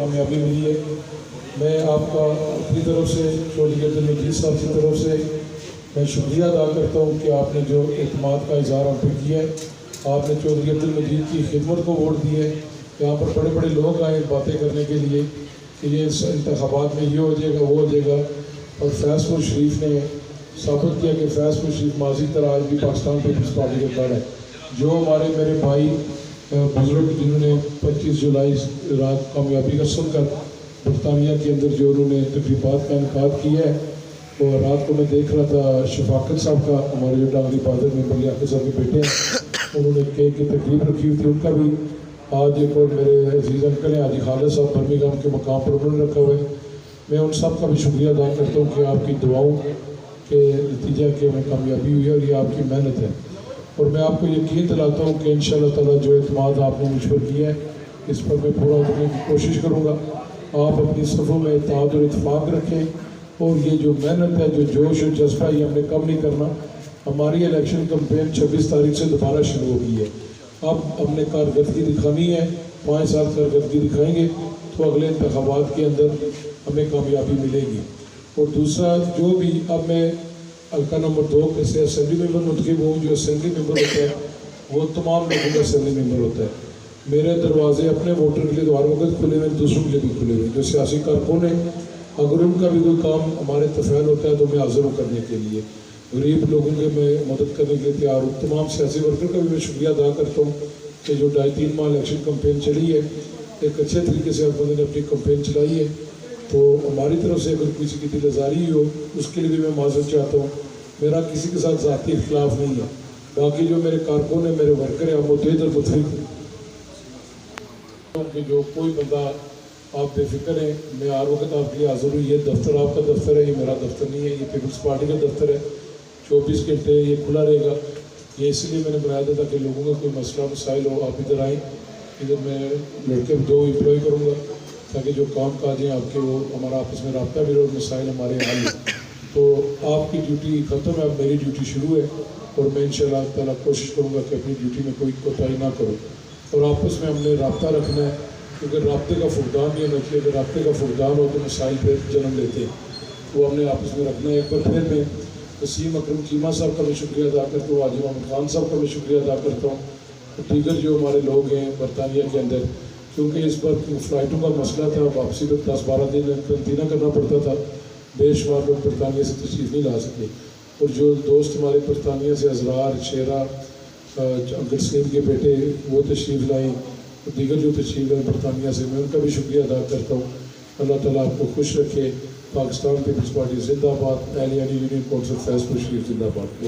کامیابی ملی ہے۔ میں آپ کا اپنی طرف سے چودھری عبدالمجید صاحب کی طرف سے میں شکریہ ادا کرتا ہوں کہ آپ نے جو اعتماد کا اظہار ہم پہ کیا ہے، آپ نے چودھری عبدالمجید کی خدمت کو ووٹ دی ہے۔ یہاں پر بڑے بڑے لوگ آئے باتیں کرنے کے لیے کہ یہ انتخابات میں یہ ہو جائے گا وہ ہو جائے گا، اور فیض پور شریف نے ثابت کیا کہ فیض پور شریف ماضی کی طرح آج بھی پاکستان پیپلز پارٹی کا گڑھ ہے۔ جو ہمارے میرے بھائی بزرگ جنہوں نے 25 جولائی رات کامیابی کا سن کر برطانیہ کے اندر جو انہوں نے تقریبات کا انعقاد کیا ہے، اور رات کو میں دیکھ رہا تھا شفاقت صاحب کا، ہمارے جو ڈانگری بہادر میں لیاقت صاحب کے بیٹے ہیں، انہوں نے کیک کی تقریب رکھی ہوئی تھی، ان کا بھی آج ایک اور میرے عزیز انکل ہیں حاجی خالد صاحب برمنگھم کے مقام پر انہوں نے رکھا ہوا ہے۔ میں ان سب کا بھی شکریہ ادا کرتا ہوں کہ آپ کی دعاؤں کے نتیجہ کہ ہمیں کامیابی ہوئی ہے، اور یہ آپ کی محنت ہے، اور میں آپ کو یقین دلاتا ہوں کہ انشاءاللہ تعالیٰ جو اعتماد آپ نے مجھ پر کیا ہے اس پر میں پورا اترنے کی کوشش کروں گا۔ آپ اپنی صفوں میں اتحاد اور اتفاق رکھیں، اور یہ جو محنت ہے، جو جوش اور جذبہ، یہ ہم نے کم نہیں کرنا۔ ہماری الیکشن کمپین 26 تاریخ سے دوبارہ شروع ہو گئی ہے۔ اب ہم نے کارکردگی دکھانی ہے، 5 سال کارکردگی دکھائیں گے تو اگلے انتخابات کے اندر ہمیں کامیابی ملے گی۔ اور دوسرا جو بھی اب میں حلقہ نمبر 2 سے اسمبلی ممبر منتخب ہوں، جو اسمبلی ممبر ہوتا ہے وہ تمام لوگوں کا اسمبلی ممبر ہوتا ہے۔ میرے دروازے اپنے ووٹر کے لیے تو ہر وقت کھلے ہوئے ہیں، دوسروں کے لیے بھی کھلے ہوئے ہیں۔ جو سیاسی کارکن ہیں، اگر ان کا بھی کوئی کام ہمارے تفعیل ہوتا ہے تو میں حاضر ہوں کرنے کے لیے، غریب لوگوں کے میں مدد کرنے کے لیے تیار ہوں۔ تمام سیاسی ورکر کا بھی میں شکریہ ادا کرتا ہوں کہ جو 2.5-3 ماہ الیکشن کمپین چلی ہے، ایک اچھے طریقے سے آپ بندے نے اپنی کمپین چلائی ہے، تو ہماری طرف سے اگر کسی کی دل آزاری ہو اس کے لیے بھی میں معذرت چاہتا ہوں۔ میرا کسی کے ساتھ ذاتی اختلاف نہیں ہے، باقی جو میرے کارکن ہیں، میرے ورکر ہیں، آپ متحد اور متفق ہیں کہ جو کوئی بندہ آپ بے فکر ہیں، میں ہر وقت آپ کے لیے حاضر ہوں۔ یہ دفتر آپ کا دفتر ہے، یہ میرا دفتر نہیں ہے، یہ پیپلز پارٹی کا دفتر ہے، 24 گھنٹے یہ کھلا رہے گا۔ یہ اس لیے میں نے بنایا تھا کہ لوگوں کا کوئی مسئلہ مسائل ہو آپ ادھر آئیں، ادھر میں لڑکے 2 امپلائی کروں گا تاکہ جو کام کاج ہیں آپ کے وہ ہمارا آپس میں رابطہ بھی رہے اور مسائل ہمارے حل ہیں۔ تو آپ کی ڈیوٹی ختم ہے، اب میری ڈیوٹی شروع ہے، اور میں انشاءاللہ تعالیٰ کوشش کروں گا کہ اپنی ڈیوٹی میں کوئی کوتاہی نہ کروں، اور آپس میں ہم نے رابطہ رکھنا ہے، کیونکہ رابطے کا فقدان نہیں ہونا چاہیے۔ اگر رابطے کا فقدان ہو تو مسائل پھر جنم لیتے ہیں، وہ ہم نے آپس میں رکھنا ہے۔ ایک بار پھر میں وسیم اکرم چیمہ صاحب کا میں شکریہ ادا کرتا ہوں، حاجی محمد خان صاحب کا میں شکریہ ادا کرتا ہوں، دیگر جو ہمارے لوگ ہیں برطانیہ کے اندر، کیونکہ اس پر فلائٹوں کا مسئلہ تھا، واپسی پہ 10-12 دن قرنطینہ کرنا پڑتا تھا، بے شمار لوگ برطانیہ سے تشریف نہیں لا سکے، اور جو دوست ہمارے برطانیہ سے ازرار، شیرہ، انکل سلیم کے بیٹے وہ تشریف لائیں، دیگر جو تشریف لائیں برطانیہ سے، میں ان کا بھی شکریہ ادا کرتا ہوں۔ اللہ تعالیٰ آپ کو خوش رکھے۔ پاکستان پیپلز پارٹی زندہ باد، اہلیہ یونین کونسل فیض پور شریف زندہ باد۔